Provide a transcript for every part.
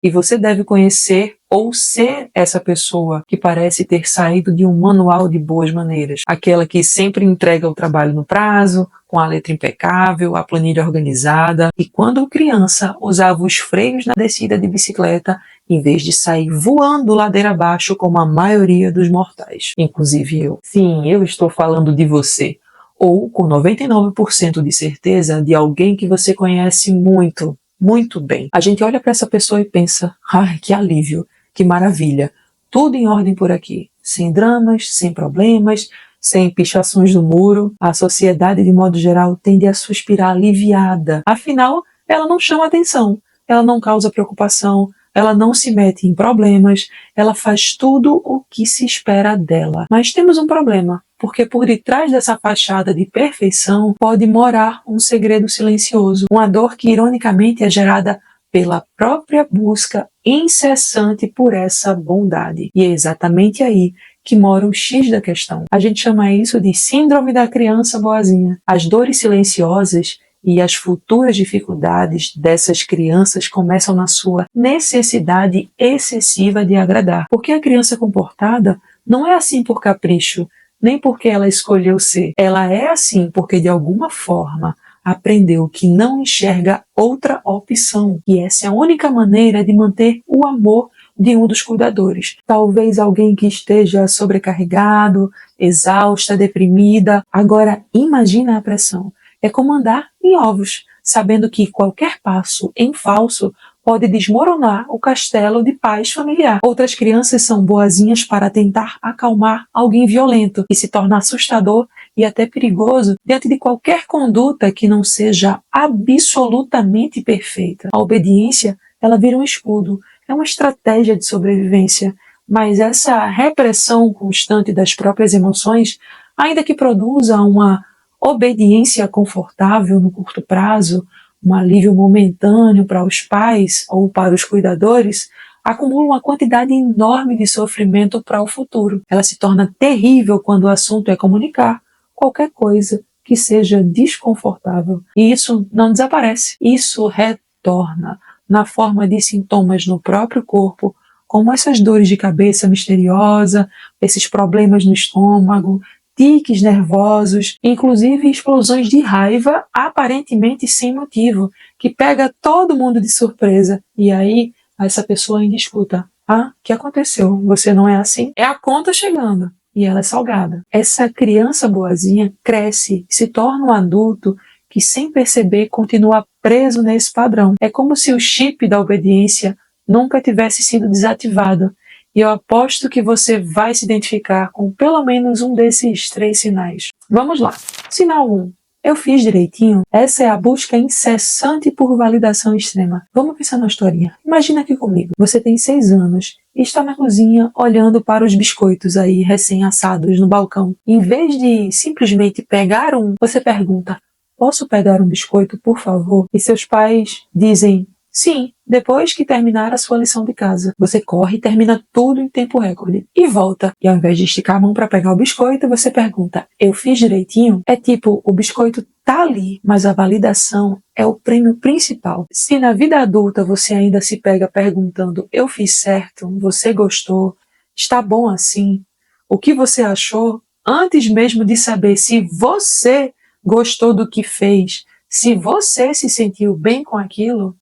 E você deve conhecer ou ser essa pessoa que parece ter saído de um manual de boas maneiras. Aquela que sempre entrega o trabalho no prazo, com a letra impecável, a planilha organizada. E quando criança, usava os freios na descida de bicicleta, em vez de sair voando ladeira abaixo como a maioria dos mortais. Inclusive eu. Sim, eu estou falando de você. Ou, com 99% de certeza, de alguém que você conhece muito bem. A gente olha para essa pessoa e pensa, ai, que alívio, que maravilha, tudo em ordem por aqui, sem dramas, sem problemas, sem pichações no muro. A sociedade, de modo geral, tende a suspirar aliviada. Afinal, ela não chama atenção, ela não causa preocupação, ela não se mete em problemas, ela faz tudo o que se espera dela. Mas temos um problema, porque por detrás dessa fachada de perfeição pode morar um segredo silencioso, uma dor que ironicamente é gerada pela própria busca incessante por essa bondade. E é exatamente aí que mora o X da questão. A gente chama isso de síndrome da criança boazinha. As dores silenciosas e as futuras dificuldades dessas crianças começam na sua necessidade excessiva de agradar. Porque a criança comportada não é assim por capricho, nem porque ela escolheu ser. Ela é assim porque, de alguma forma, aprendeu que não enxerga outra opção. E essa é a única maneira de manter o amor de um dos cuidadores. Talvez alguém que esteja sobrecarregado, exausta, deprimida. Agora, imagina a pressão. É como andar em ovos, sabendo que qualquer passo em falso pode desmoronar o castelo de paz familiar. Outras crianças são boazinhas para tentar acalmar alguém violento e se torna assustador e até perigoso diante de qualquer conduta que não seja absolutamente perfeita. A obediência, ela vira um escudo, é uma estratégia de sobrevivência, mas essa repressão constante das próprias emoções, ainda que produza uma obediência confortável no curto prazo, um alívio momentâneo para os pais ou para os cuidadores, acumula uma quantidade enorme de sofrimento para o futuro. Ela se torna terrível quando o assunto é comunicar qualquer coisa que seja desconfortável. E isso não desaparece, isso retorna na forma de sintomas no próprio corpo, como essas dores de cabeça misteriosa, esses problemas no estômago, tiques nervosos, inclusive explosões de raiva aparentemente sem motivo, que pega todo mundo de surpresa. E aí, essa pessoa ainda escuta, o que aconteceu? Você não é assim? É a conta chegando. E ela é salgada. Essa criança boazinha cresce, se torna um adulto que, sem perceber, continua preso nesse padrão. É como se o chip da obediência nunca tivesse sido desativado. E eu aposto que você vai se identificar com pelo menos um desses 3 sinais. Vamos lá. Sinal 1. Eu fiz direitinho? Essa é a busca incessante por validação extrema. Vamos pensar na historinha. Imagina aqui comigo. Você tem 6 anos e está na cozinha olhando para os biscoitos aí recém-assados no balcão. Em vez de simplesmente pegar um, você pergunta, posso pegar um biscoito, por favor? E seus pais dizem, sim, depois que terminar a sua lição de casa. Você corre e termina tudo em tempo recorde. E volta. E ao invés de esticar a mão para pegar o biscoito, você pergunta, eu fiz direitinho? É tipo, o biscoito tá ali, mas a validação é o prêmio principal. Se na vida adulta você ainda se pega perguntando, eu fiz certo? Você gostou? Está bom assim? O que você achou? Antes mesmo de saber se você gostou do que fez, se você se sentiu bem com aquilo,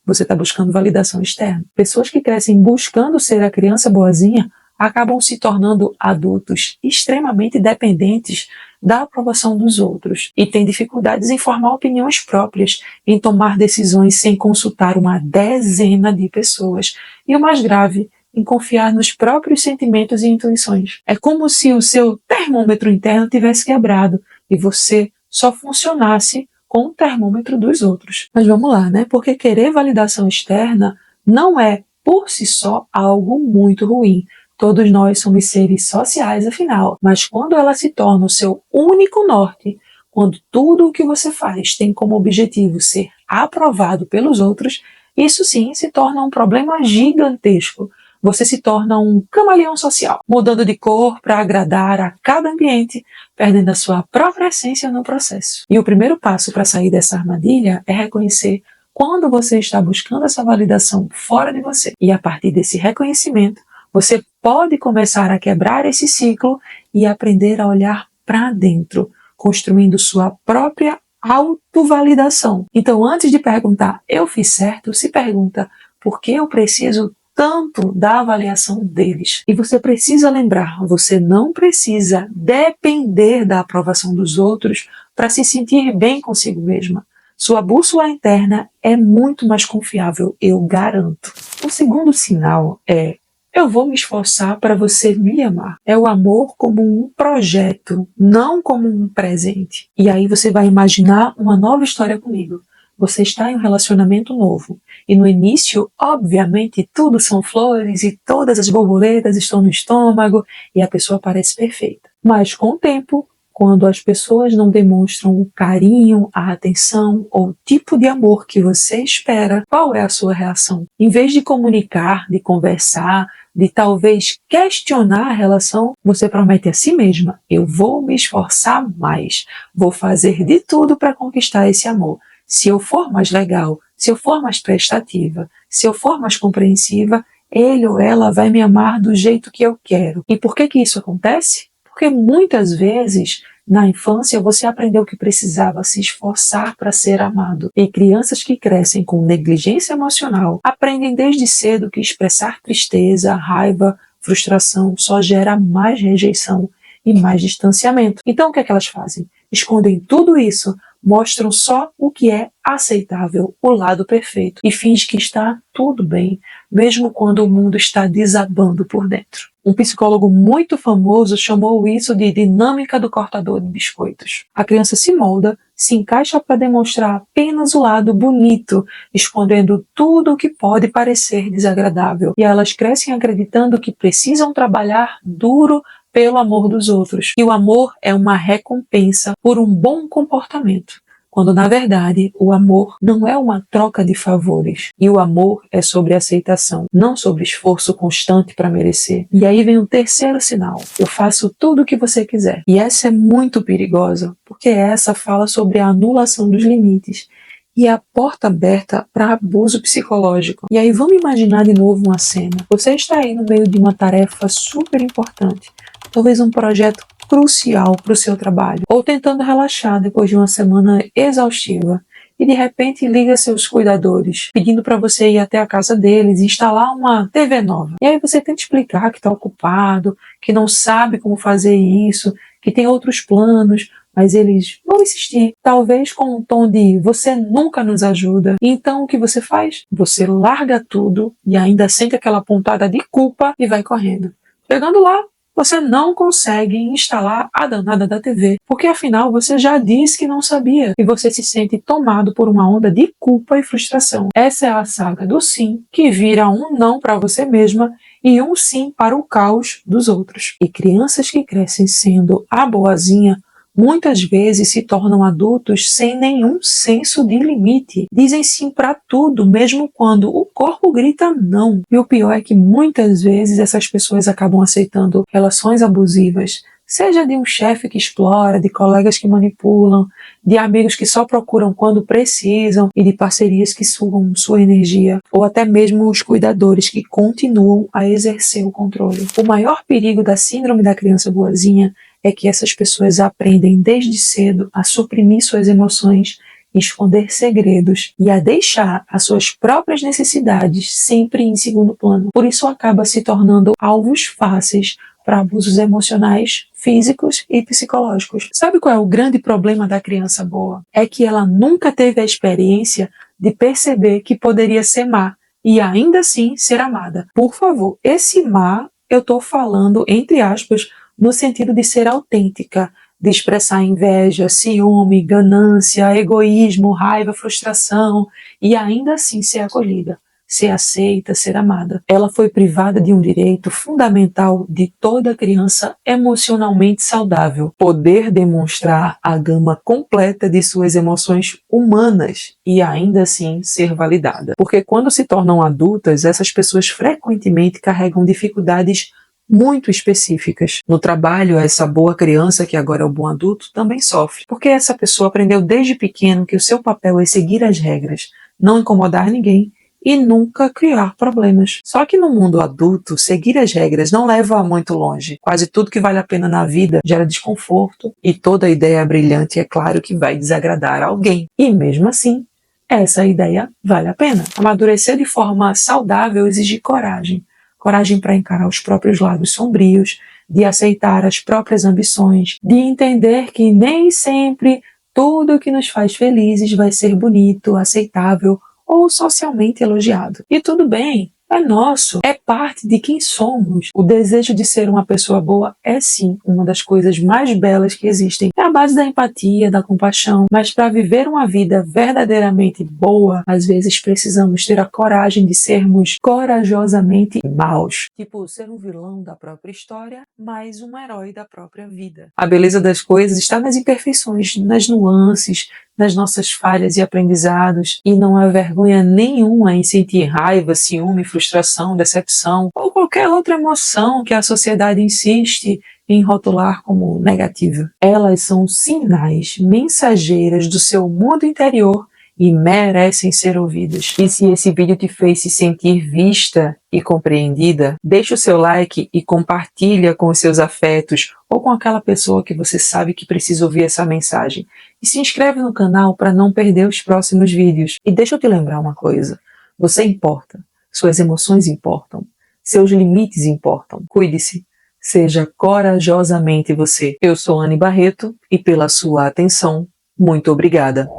você está buscando validação externa. Pessoas que crescem buscando ser a criança boazinha acabam se tornando adultos extremamente dependentes da aprovação dos outros e têm dificuldades em formar opiniões próprias, em tomar decisões sem consultar uma dezena de pessoas. E o mais grave, em confiar nos próprios sentimentos e intuições. É como se o seu termômetro interno tivesse quebrado e você só funcionasse com o termômetro dos outros. Mas vamos lá, né? Porque querer validação externa não é, por si só, algo muito ruim. Todos nós somos seres sociais, afinal. Mas quando ela se torna o seu único norte, quando tudo o que você faz tem como objetivo ser aprovado pelos outros, isso sim se torna um problema gigantesco. Você se torna um camaleão social, mudando de cor para agradar a cada ambiente, perdendo a sua própria essência no processo. E o primeiro passo para sair dessa armadilha é reconhecer quando você está buscando essa validação fora de você, e a partir desse reconhecimento, você pode começar a quebrar esse ciclo e aprender a olhar para dentro, construindo sua própria autovalidação. Então, antes de perguntar, eu fiz certo, se pergunta, por que eu preciso tanto da avaliação deles? E você precisa lembrar, você não precisa depender da aprovação dos outros para se sentir bem consigo mesma. Sua bússola interna é muito mais confiável, eu garanto. O segundo sinal é: eu vou me esforçar para você me amar. É o amor como um projeto, não como um presente. E aí você vai imaginar uma nova história comigo. Você está em um relacionamento novo. E no início, obviamente, tudo são flores e todas as borboletas estão no estômago e a pessoa parece perfeita. Mas com o tempo, quando as pessoas não demonstram o carinho, a atenção ou o tipo de amor que você espera, qual é a sua reação? Em vez de comunicar, de conversar, de talvez questionar a relação, você promete a si mesma: eu vou me esforçar mais, vou fazer de tudo para conquistar esse amor. Se eu for mais legal, se eu for mais prestativa, se eu for mais compreensiva, ele ou ela vai me amar do jeito que eu quero. E por que isso acontece? Porque muitas vezes, na infância, você aprendeu que precisava se esforçar para ser amado. E crianças que crescem com negligência emocional aprendem desde cedo que expressar tristeza, raiva, frustração só gera mais rejeição e mais distanciamento. Então, o que é que elas fazem? Escondem tudo isso, mostram só o que é aceitável, o lado perfeito, e fingem que está tudo bem, mesmo quando o mundo está desabando por dentro. Um psicólogo muito famoso chamou isso de dinâmica do cortador de biscoitos. A criança se molda, se encaixa para demonstrar apenas o lado bonito, escondendo tudo o que pode parecer desagradável. E elas crescem acreditando que precisam trabalhar duro pelo amor dos outros. E o amor é uma recompensa por um bom comportamento, quando na verdade o amor não é uma troca de favores. E o amor é sobre aceitação, não sobre esforço constante para merecer. E aí vem o terceiro sinal: eu faço tudo o que você quiser. E essa é muito perigosa, porque essa fala sobre a anulação dos limites e a porta aberta para abuso psicológico. E aí vamos imaginar de novo uma cena. Você está aí no meio de uma tarefa super importante, talvez um projeto crucial para o seu trabalho, ou tentando relaxar depois de uma semana exaustiva, e de repente liga seus cuidadores, pedindo para você ir até a casa deles e instalar uma TV nova. E aí você tenta explicar que está ocupado, que não sabe como fazer isso, que tem outros planos, mas eles vão insistir, talvez com um tom de você nunca nos ajuda. E então o que você faz? Você larga tudo e ainda sente aquela pontada de culpa e vai correndo. Chegando lá, você não consegue instalar a danada da TV, porque afinal você já disse que não sabia, e você se sente tomado por uma onda de culpa e frustração. Essa é a saga do sim, que vira um não para você mesma e um sim para o caos dos outros. E crianças que crescem sendo a boazinha muitas vezes se tornam adultos sem nenhum senso de limite. Dizem sim para tudo, mesmo quando o corpo grita não. E o pior é que muitas vezes essas pessoas acabam aceitando relações abusivas, seja de um chefe que explora, de colegas que manipulam, de amigos que só procuram quando precisam e de parcerias que sugam sua energia, ou até mesmo os cuidadores que continuam a exercer o controle. O maior perigo da síndrome da criança boazinha é que essas pessoas aprendem desde cedo a suprimir suas emoções, esconder segredos e a deixar as suas próprias necessidades sempre em segundo plano. Por isso acaba se tornando alvos fáceis para abusos emocionais, físicos e psicológicos. Sabe qual é o grande problema da criança boa? É que ela nunca teve a experiência de perceber que poderia ser má e ainda assim ser amada. Por favor, esse má eu estou falando entre aspas no sentido de ser autêntica, de expressar inveja, ciúme, ganância, egoísmo, raiva, frustração e ainda assim ser acolhida, ser aceita, ser amada. Ela foi privada de um direito fundamental de toda criança emocionalmente saudável: poder demonstrar a gama completa de suas emoções humanas e ainda assim ser validada. Porque quando se tornam adultas, essas pessoas frequentemente carregam dificuldades muito específicas. No trabalho, essa boa criança, que agora é o bom adulto, também sofre, porque essa pessoa aprendeu desde pequeno que o seu papel é seguir as regras, não incomodar ninguém e nunca criar problemas. Só que no mundo adulto, seguir as regras não leva muito longe. Quase tudo que vale a pena na vida gera desconforto e toda ideia brilhante é claro que vai desagradar alguém. E mesmo assim, essa ideia vale a pena. Amadurecer de forma saudável exige coragem. Coragem para encarar os próprios lados sombrios, de aceitar as próprias ambições, de entender que nem sempre tudo que nos faz felizes vai ser bonito, aceitável ou socialmente elogiado. E tudo bem, é nosso, é parte de quem somos. O desejo de ser uma pessoa boa é sim uma das coisas mais belas que existem. É a base da empatia, da compaixão, mas para viver uma vida verdadeiramente boa, às vezes precisamos ter a coragem de sermos corajosamente maus. Tipo, ser um vilão da própria história, mas um herói da própria vida. A beleza das coisas está nas imperfeições, nas nuances, nas nossas falhas e aprendizados, e não há vergonha nenhuma em sentir raiva, ciúme, frustração, decepção ou qualquer outra emoção que a sociedade insiste em rotular como negativa. Elas são sinais, mensageiras do seu mundo interior e merecem ser ouvidas. E se esse vídeo te fez se sentir vista e compreendida, deixa o seu like e compartilha com os seus afetos ou com aquela pessoa que você sabe que precisa ouvir essa mensagem. E se inscreve no canal para não perder os próximos vídeos. E deixa eu te lembrar uma coisa, você importa, suas emoções importam, seus limites importam. Cuide-se, seja corajosamente você. Eu sou Anne Barreto e pela sua atenção, muito obrigada.